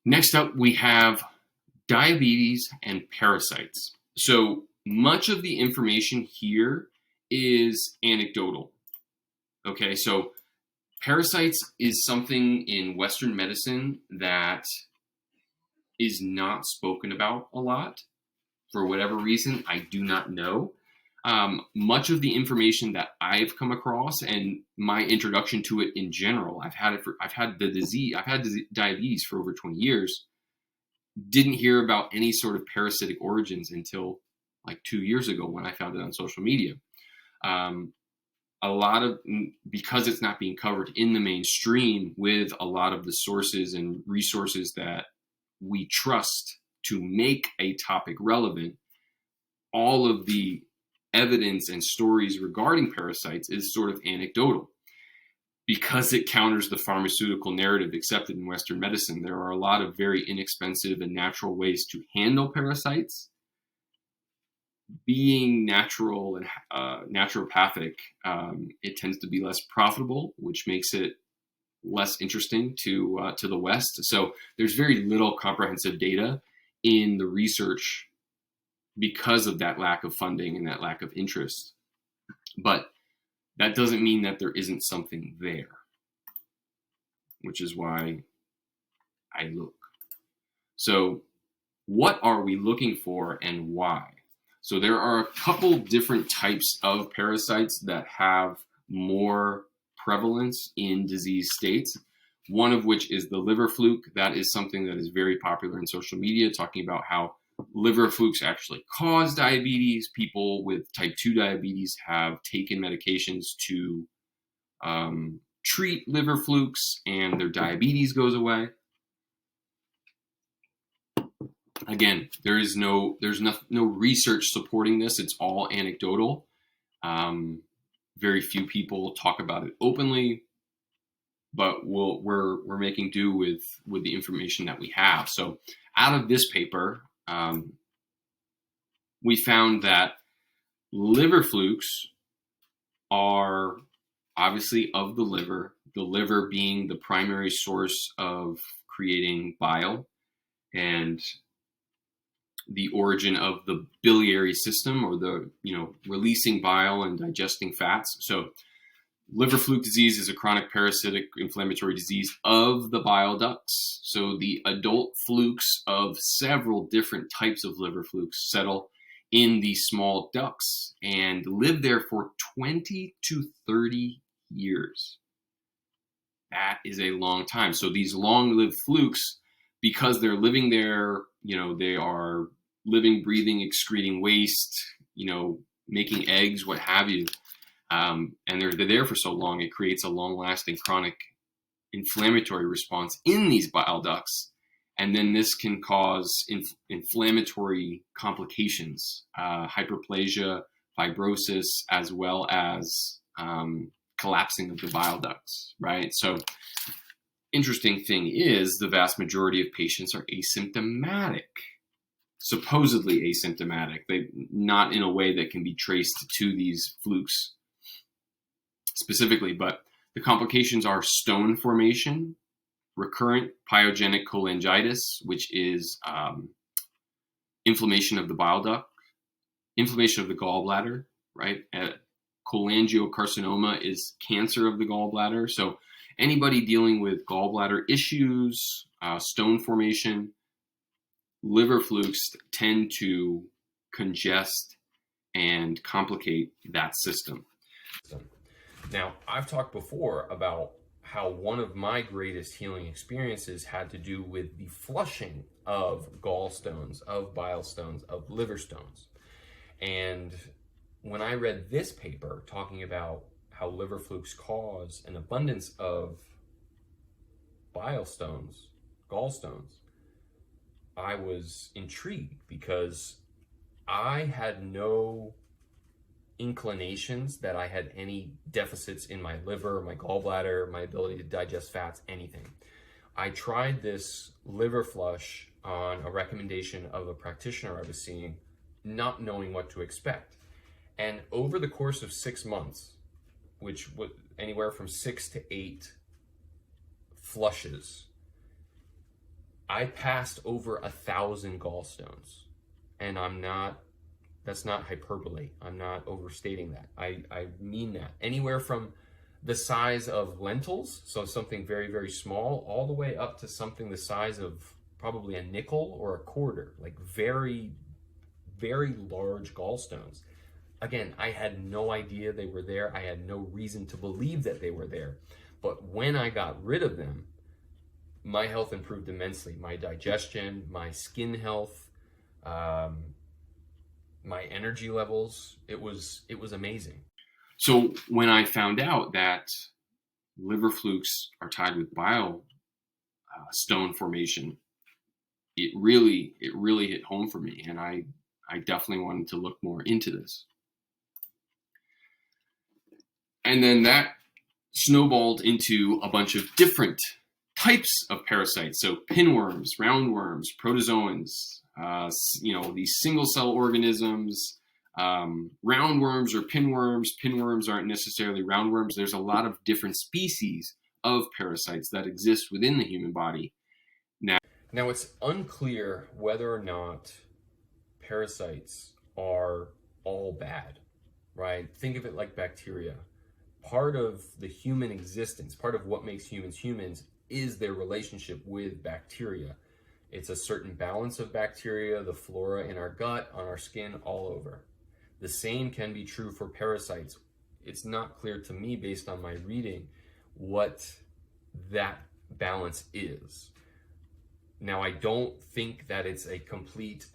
Next up, we have diabetes and parasites. So much of the information here is anecdotal. Okay, so parasites is something in Western medicine that is not spoken about a lot. For whatever reason, I do not know. Much of the information that I've come across and my introduction to it in general, I've had diabetes for over 20 years. Didn't hear about any sort of parasitic origins until like 2 years ago when I found it on social media. Um, because it's not being covered in the mainstream with a lot of the sources and resources that we trust to make a topic relevant, all of the evidence and stories regarding parasites is sort of anecdotal. Because it counters the pharmaceutical narrative accepted in Western medicine, there are a lot of very inexpensive and natural ways to handle parasites. Being natural and naturopathic, it tends to be less profitable, which makes it less interesting to the West. So there's very little comprehensive data in the research because of that lack of funding and that lack of interest. But that doesn't mean that there isn't something there, which is why I look. So what are we looking for and why? So there are a couple different types of parasites that have more prevalence in disease states. One of which is the liver fluke. That is something that is very popular in social media, talking about how liver flukes actually cause diabetes. People with type 2 diabetes have taken medications to treat liver flukes and their diabetes goes away. Again, there's no research supporting this. It's all anecdotal. Very few people talk about it openly, but we're making do with the information that we have. So out of this paper, we found that liver flukes are obviously of the liver being the primary source of creating bile and the origin of the biliary system, or the releasing bile and digesting fats. So liver fluke disease is a chronic parasitic inflammatory disease of the bile ducts. So the adult flukes of several different types of liver flukes settle in these small ducts and live there for 20 to 30 years. That is a long time. So these long-lived flukes, because they're living there, they are living, breathing, excreting waste, making eggs, what have you. And they're there for so long, it creates a long-lasting chronic inflammatory response in these bile ducts. And then this can cause inflammatory complications, hyperplasia, fibrosis, as well as collapsing of the bile ducts, right? So interesting thing is the vast majority of patients are asymptomatic, supposedly asymptomatic. They not in a way that can be traced to these flukes specifically, but the complications are stone formation, recurrent pyogenic cholangitis, which is inflammation of the bile duct, inflammation of the gallbladder, right? Cholangiocarcinoma is cancer of the gallbladder. So anybody dealing with gallbladder issues, stone formation, liver flukes tend to congest and complicate that system. Now, I've talked before about how one of my greatest healing experiences had to do with the flushing of gallstones, of bile stones, of liver stones. And when I read this paper talking about how liver flukes cause an abundance of bile stones, gallstones, I was intrigued because I had no inclinations that I had any deficits in my liver, my gallbladder, my ability to digest fats, anything. I tried this liver flush on a recommendation of a practitioner I was seeing, not knowing what to expect. And over the course of 6 months, which was anywhere from 6 to 8 flushes, I passed over 1,000 gallstones, and that's not hyperbole. I'm not overstating that. I mean that. Anywhere from the size of lentils, so something very, very small, all the way up to something the size of probably a nickel or a quarter, like very, very large gallstones. Again, I had no idea they were there. I had no reason to believe that they were there. But when I got rid of them, my health improved immensely. My digestion, my skin health, um, my energy levels. It was amazing. So when I found out that liver flukes are tied with bile stone formation, it really hit home for me, and I definitely wanted to look more into this. And then that snowballed into a bunch of different types of parasites. So pinworms, roundworms, protozoans, these single cell organisms, roundworms or pinworms. Pinworms aren't necessarily roundworms. There's a lot of different species of parasites that exist within the human body. Now, it's unclear whether or not parasites are all bad, right? Think of it like bacteria. Part of the human existence, part of what makes humans humans, is their relationship with bacteria. It's a certain balance of bacteria, the flora in our gut, on our skin, all over. The same can be true for parasites. It's not clear to me, based on my reading, what that balance is. Now, I don't think that it's a complete,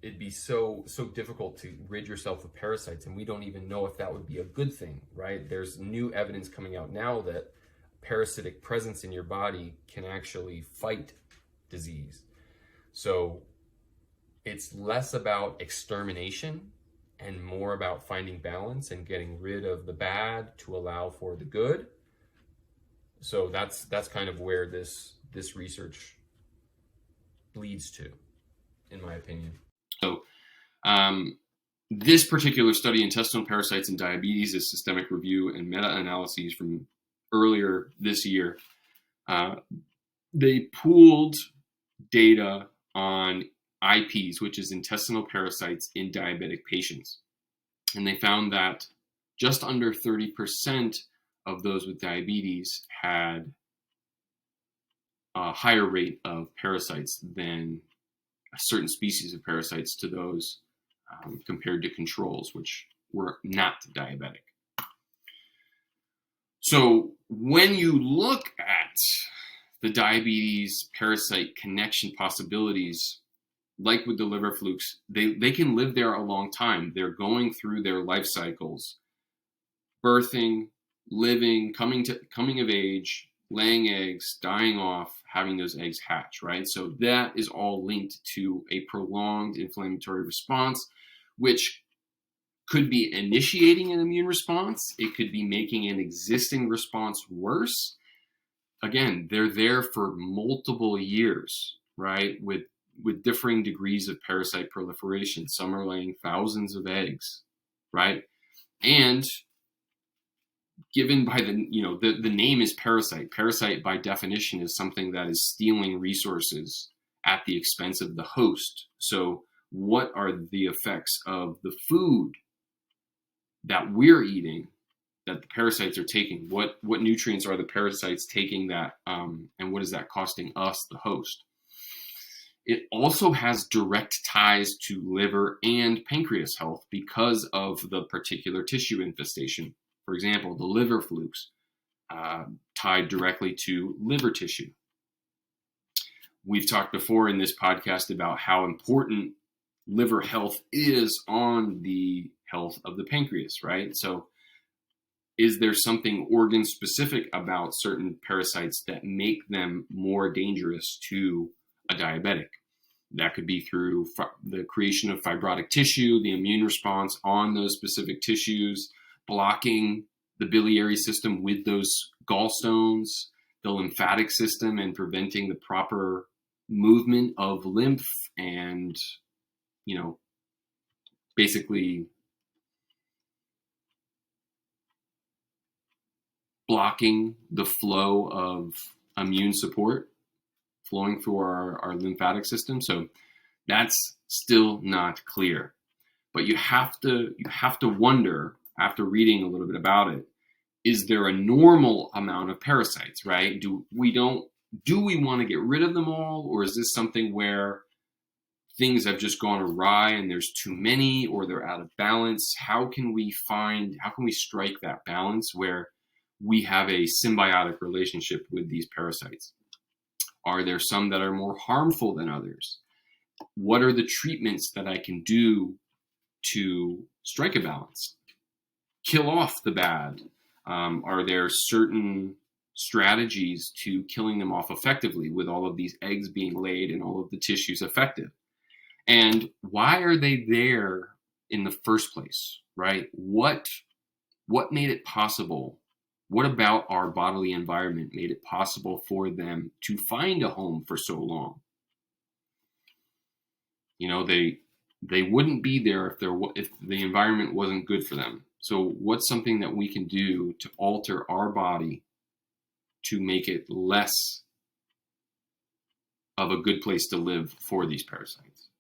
it'd be so difficult to rid yourself of parasites, and we don't even know if that would be a good thing, right? There's new evidence coming out now that parasitic presence in your body can actually fight disease. So it's less about extermination and more about finding balance and getting rid of the bad to allow for the good. So that's kind of where this research leads to, in my opinion. So this particular study, Intestinal Parasites and Diabetes, is systemic review and meta-analyses from earlier this year. They pooled data on IPs, which is intestinal parasites in diabetic patients. And they found that just under 30% of those with diabetes had a higher rate of parasites than a certain species of parasites to those compared to controls, which were not diabetic. So when you look at the diabetes parasite connection possibilities, like with the liver flukes, they can live there a long time. They're going through their life cycles, birthing, living, coming of age, laying eggs, dying off, having those eggs hatch, right? So that is all linked to a prolonged inflammatory response, which could be initiating an immune response. It could be making an existing response worse. Again, they're there for multiple years, right? With differing degrees of parasite proliferation. Some are laying thousands of eggs, right? And given by the name is parasite. Parasite by definition is something that is stealing resources at the expense of the host. So what are the effects of the food that we're eating that the parasites are taking? What nutrients are the parasites taking that, and what is that costing us, the host? It also has direct ties to liver and pancreas health because of the particular tissue infestation. For example, the liver flukes tied directly to liver tissue. We've talked before in this podcast about how important liver health is on the health of the pancreas, right? So is there something organ specific about certain parasites that make them more dangerous to a diabetic? That could be through the creation of fibrotic tissue, the immune response on those specific tissues, blocking the biliary system with those gallstones, the lymphatic system, and preventing the proper movement of lymph, and basically blocking the flow of immune support. flowing through our lymphatic system. So that's still not clear. But you have to wonder, after reading a little bit about it, is there a normal amount of parasites, right? Do we want to get rid of them all, or is this something where things have just gone awry and there's too many, or they're out of balance? How can we strike that balance where we have a symbiotic relationship with these parasites? Are there some that are more harmful than others? What are the treatments that I can do to strike a balance, kill off the bad? Are there certain strategies to killing them off effectively with all of these eggs being laid and all of the tissues affected? And why are they there in the first place, right? What made it possible? What about our bodily environment made it possible for them to find a home for so long? You know, they wouldn't be there if the environment wasn't good for them. So what's something that we can do to alter our body to make it less of a good place to live for these parasites?